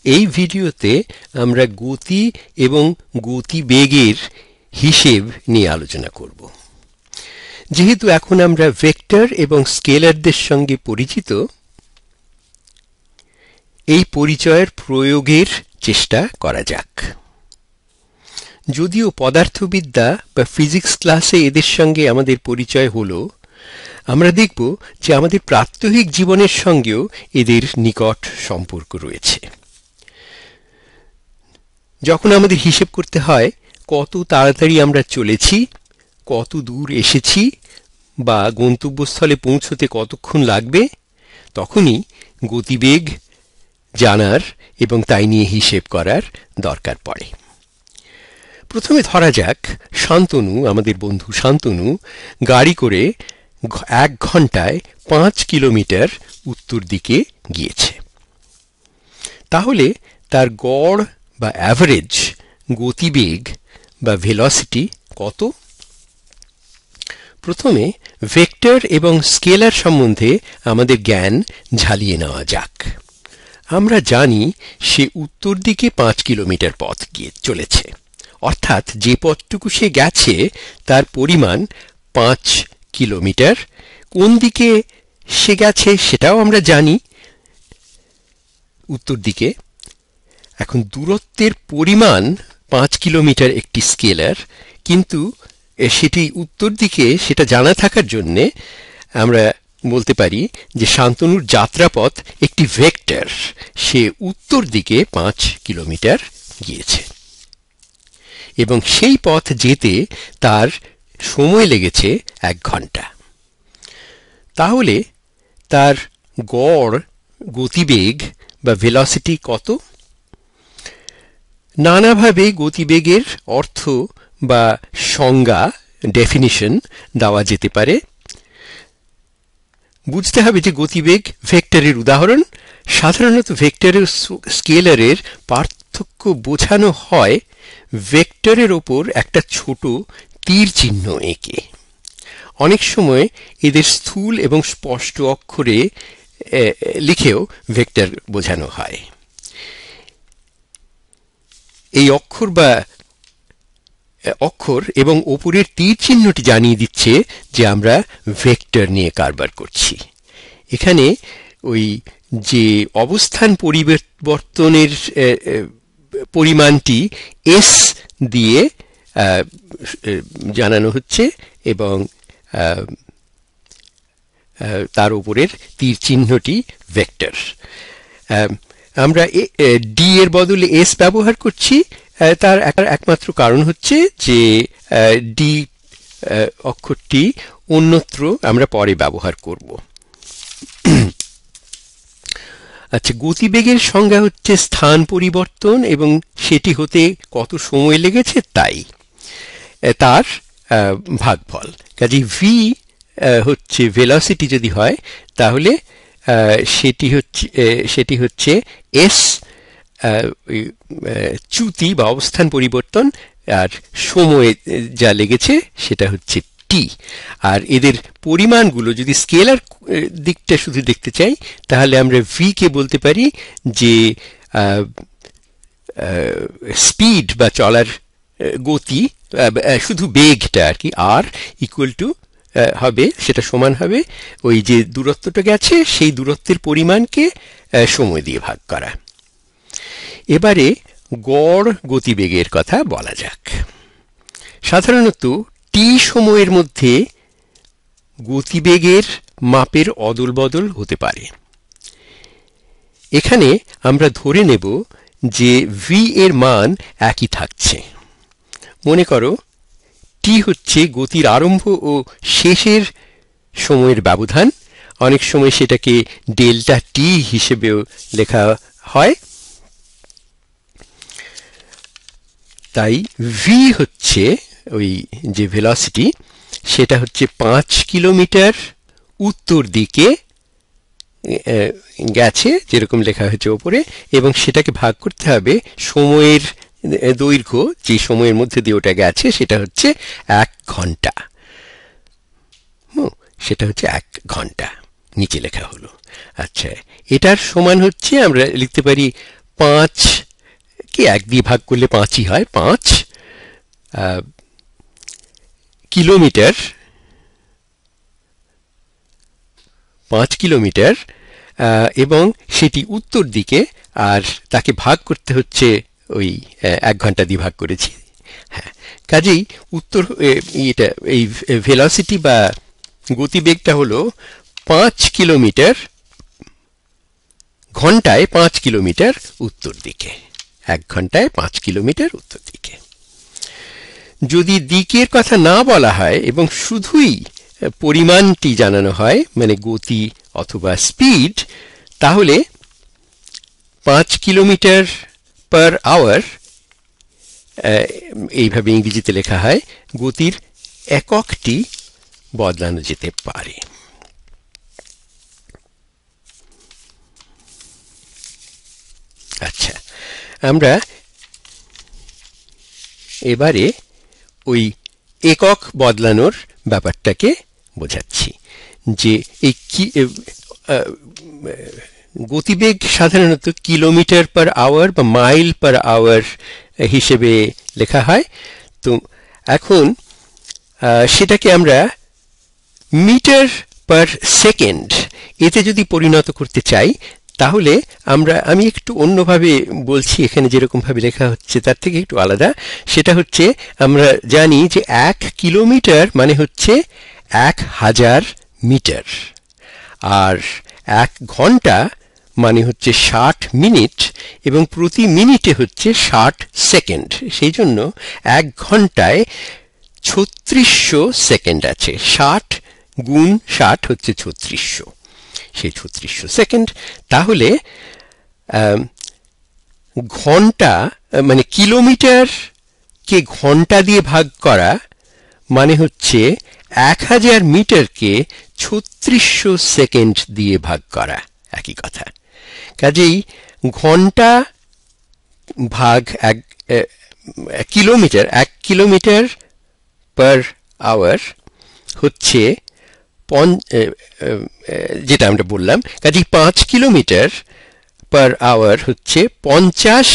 এই ভিডিওতে আমরা গতি এবং গতিবেগের হিসেব নিয়ে আলোচনা করব। যেহেতু এখন আমরা ভেক্টর এবং স্কেলারদের সঙ্গে পরিচিত, এই পরিচয়ের প্রয়োগের চেষ্টা করা যাক। যদিও পদার্থবিদ্যা বা ফিজিক্স ক্লাসে এদের সঙ্গে আমাদের পরিচয় হলো, আমরা দেখব যে আমাদের প্রাত্যহিক জীবনের সঙ্গেও এদের নিকট সম্পর্ক রয়েছে। যখন আমাদের হিসেব করতে হয় কত তাড়াতাড়ি আমরা চলেছি, কত দূর এসেছি বা গন্তব্যস্থলে পৌঁছতে কতক্ষণ লাগবে, তখনই গতিবেগ জানার এবং তাই নিয়ে হিসেব করার দরকার পড়ে। প্রথমে ধরা যাক শান্তনু, আমাদের বন্ধু শান্তনু গাড়ি করে 1 ঘন্টায় 5 কিলোমিটার উত্তর দিকে গিয়েছে। তাহলে তার গড় বা অ্যাভারেজ গতিবেগ বা ভেলোসিটি কত? প্রথমে ভেক্টর এবং স্কেলার সম্বন্ধে আমাদের জ্ঞান ঝালিয়ে নেওয়া যাক। আমরা জানি সে উত্তর দিকে 5 কিলোমিটার পথ গিয়ে চলেছে, অর্থাৎ যে পথটুকু সে গেছে তার পরিমাণ 5 কিলোমিটার। কোন দিকে সে গেছে সেটাও আমরা জানি, উত্তর দিকে। এখন দূরত্বের পরিমাণ 5 কিলোমিটার একটি স্কেলার, কিন্তু সেটি উত্তর দিকে সেটা জানা থাকার জন্যে আমরা বলতে পারি যে শান্তনুর যাত্রাপথ একটি ভেক্টর। সে উত্তর দিকে 5 কিলোমিটার গিয়েছে এবং সেই পথ যেতে তার সময় লেগেছে 1 ঘন্টা। তাহলে তার গড় গতিবেগ বা ভেলোসিটি কত? নানাভাবে গতিবেগের অর্থ বা সংজ্ঞা, ডেফিনিশন দেওয়া যেতে পারে। বুঝতে হবে যে গতিবেগ ভেক্টরের উদাহরণ। সাধারণত ভেক্টর ও স্কেলারের পার্থক্য বোঝানো হয় ভেক্টরের ওপর একটা ছোট তীর চিহ্ন এঁকে। অনেক সময় এদের স্থূল এবং স্পষ্ট অক্ষরে লিখেও ভেক্টর বোঝানো হয়। এই অক্ষর এবং ওপরের তীর চিহ্নটি জানিয়ে দিচ্ছে যে আমরা ভেক্টর নিয়ে কারবার করছি। এখানে ওই যে অবস্থান পরিবর্তনের পরিমাণটি এস দিয়ে জানানো হচ্ছে এবং তার উপরের তীর চিহ্নটি ভেক্টর। আমরা ডি এর বদলে এস ব্যবহার করছি। তার একমাত্র কারণ হচ্ছে যে ডি অক্ষরটি অন্যত্র আমরা পরে ব্যবহার করব। আচ্ছা, গতিবেগের সংজ্ঞা হচ্ছে স্থান পরিবর্তন এবং সেটি হতে কত সময় লেগেছে তাই তার ভাগফল। কাজেই ভি হচ্ছে ভেলোসিটি যদি হয়, তাহলে সেটি হচ্ছে এস চ্যুতি বা অবস্থান পরিবর্তন, আর সময় যা লেগেছে সেটা হচ্ছে টি। আর এদের পরিমাণগুলো যদি স্কেলার দিকটা শুধু দেখতে চাই, তাহলে আমরা ভি কে বলতে পারি যে স্পিড বা চলার গতি, শুধু বেগটা আর কি, আর ইকুয়াল টু হবে, সেটা সমান হবে ওই যে দূরত্বটা গেছে সেই দূরত্বের পরিমাণকে সময় দিয়ে ভাগ করা। এবারে গড় গতিবেগের কথা বলা যাক। সাধারণত টি সময়ের মধ্যে গতিবেগের মাপের অদল বদল হতে পারে। এখানে আমরা ধরে নেব যে ভি এর মান একই থাকছে। মনে করো টি হচ্ছে গতির আরম্ভ ও শেষের সময়ের ব্যবধান। অনেক সময় সেটাকে ডেল্টা টি হিসেবেও লেখা হয়। তাই ভি হচ্ছে ওই যে ভেলোসিটি, সেটা হচ্ছে 5 কিলোমিটার উত্তর দিকে গেছে, যেরকম লেখা হয়েছে ওপরে, এবং সেটাকে ভাগ করতে হবে সময়ের দৈর্ঘ্য, যে সময়ের মধ্যে দিয়ে ওটা গেছে সেটা হচ্ছে 1 ঘন্টা। সেটা হচ্ছে 1 ঘন্টা নিচে লেখা হলো। আচ্ছা, এটার সমান হচ্ছে আমরা লিখতে পারি 5 কে 1 দিয়ে ভাগ করলে 5ই হয়, 5 কিলোমিটার, 5 কিলোমিটার, এবং সেটি উত্তর দিকে, আর তাকে ভাগ করতে হচ্ছে ওই 1 ঘন্টা দিয়ে ভাগ করেছি। হ্যাঁ, কাজেই উত্তর এটা এই ভেলোসিটি বা গতিবেগটা হলো 5 কিলোমিটার ঘন্টায়, 5 কিলোমিটার উত্তর দিকে, 1 ঘন্টায় 5 কিলোমিটার উত্তর দিকে। যদি দিকের কথা না বলা হয় এবং শুধুই পরিমাণটি জানানো হয়, মানে গতি অথবা স্পিড, তাহলে 5 কিলোমিটার পার আওয়ার এইভাবে ইংরেজিতে লেখা হয়, গতির এককটি বদলানো যেতে পারে। আচ্ছা, আমরা এবারে ওই একক বদলানোর ব্যাপারটাকে বোঝাচ্ছি, যে এই গতিবেগ সাধারণত কিলোমিটার পার আওয়ার বা মাইল পার আওয়ার হিসেবে লেখা হয়। তো এখন সেটাকে আমরা মিটার পার সেকেন্ড এতে যদি পরিণত করতে চাই, তাহলে আমি একটু অন্যভাবে বলছি, এখানে যেরকম ভাবে লেখা হচ্ছে তার থেকে একটু আলাদা। সেটা হচ্ছে, আমরা জানি যে 1 কিলোমিটার মানে হচ্ছে 1000 মিটার, আর 1 ঘন্টা মানে হচ্ছে 60 মিনিট, এবং প্রতি মিনিটে হচ্ছে 60 সেকেন্ড। সেই জন্য 1 ঘন্টায় 3600 সেকেন্ড আছে। 60 গুণ 60 হচ্ছে 3600, সেই 3600 সেকেন্ড। তাহলে ঘন্টা মানে কিলোমিটার কে ঘন্টা দিয়ে ভাগ করা মানে হচ্ছে 1000 মিটারকে 3600 সেকেন্ড দিয়ে ভাগ করা, একই কথা। কাজেই ঘন্টা ভাগ 1 কিলোমিটার, 1 কিলোমিটার পার আওয়ার হচ্ছে যেটা আমরা বললাম। কাজেই 5 কিলোমিটার পার আওয়ার হচ্ছে 50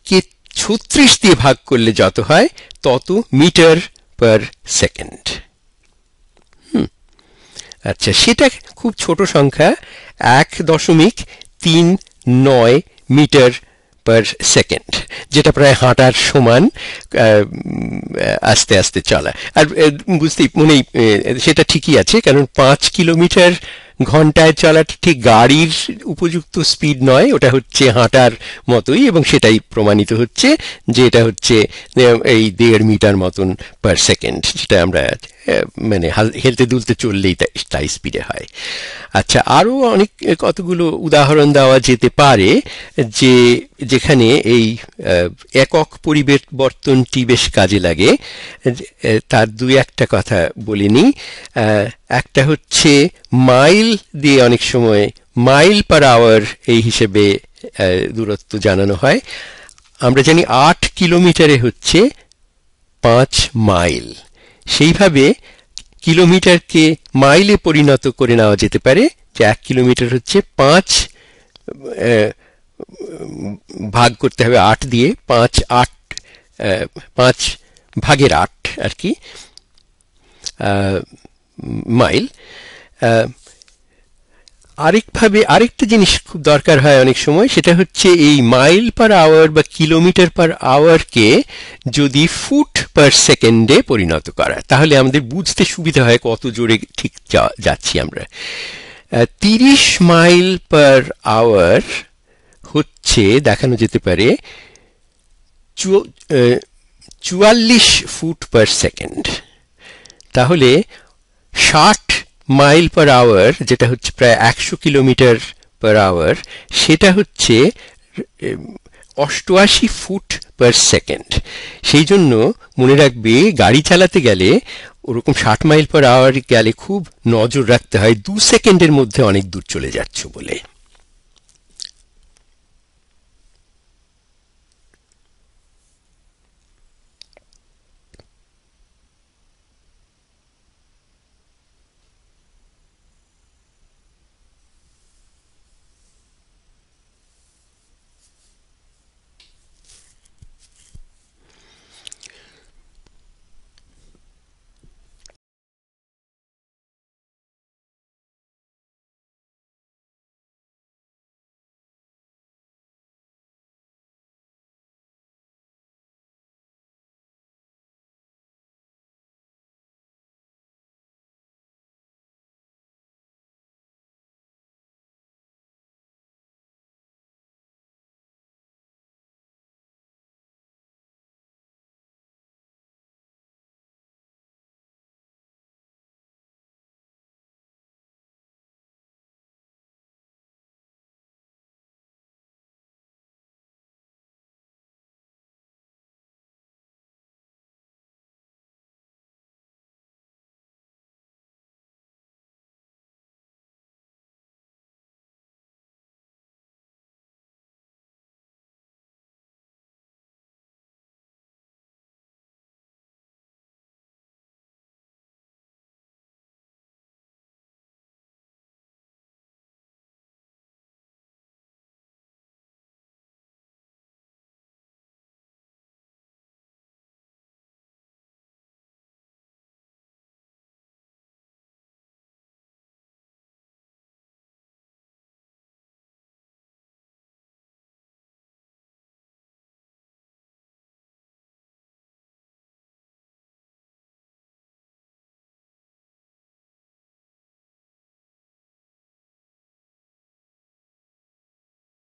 কে 36 দিয়ে ভাগ করলে যত হয় তত মিটার পার সেকেন্ড। আচ্ছা, সেটা খুব ছোট সংখ্যা, 1.39 মিটার পার সেকেন্ড, যেটা প্রায় হাঁটার সমান, আস্তে আস্তে চলা। আর বুঝতেই মনেই সেটা ঠিকই আছে, কারণ 5 কিলোমিটার ঘন্টায় চলাটা ঠিক গাড়ির উপযুক্ত স্পিড নয়, ওটা হচ্ছে হাঁটার মতোই, এবং সেটাই প্রমাণিত হচ্ছে যে এটা হচ্ছে এই 1.5 মিটার মতন পার সেকেন্ড, যেটা আমরা মানে হেলতে দুলতে চললেই তাই স্পিডে হয়। আচ্ছা, আরো অনেক কতগুলো উদাহরণ দেওয়া যেতে পারে যেখানে এই একক পরিবর্তনটি বেশ কাজে লাগে। তার 2-1টা কথা বলিনি। একটা হচ্ছে মাইল দিয়ে, অনেক সময় মাইল পার আওয়ার এই হিসেবে দূরত্ব জানানো হয়। আমরা জানি 8 কিলোমিটারে হচ্ছে 5 মাইল। সেইভাবে কিলোমিটারকে মাইলে পরিণত করে নেওয়া যেতে পারে, যে 1 কিলোমিটার হচ্ছে 5 ভাগ করতে হবে 8 দিয়ে, 5 ভাগের 8 আর কি মাইল। আরেকটা জিনিস খুব দরকার হয় অনেক সময়, সেটা হচ্ছে এই মাইল পার আওয়ার বা কিলোমিটার পার আওয়ারকে যদি ফুট পার সেকেন্ডে পরিণত করা, তাহলে আমাদের বুঝতে সুবিধা হয় কত জোরে ঠিক যাচ্ছি আমরা। 30 মাইল পার আওয়ার হচ্ছে, দেখানো যেতে পারে 44 ফুট পার সেকেন্ড। তাহলে 60 মাইল পার আওয়ার, যেটা হচ্ছে প্রায় 100 কিলোমিটার পার আওয়ার, সেটা হচ্ছে 88 ফুট পার সেকেন্ড। সেই জন্য মনে রাখবে, গাড়ি চালাতে গেলে ওরকম 60 মাইল পার আওয়ার গেলে খুব নজর রাখতে হয়, 2 সেকেন্ডের মধ্যে অনেক দূর চলে যাচ্ছ বলে।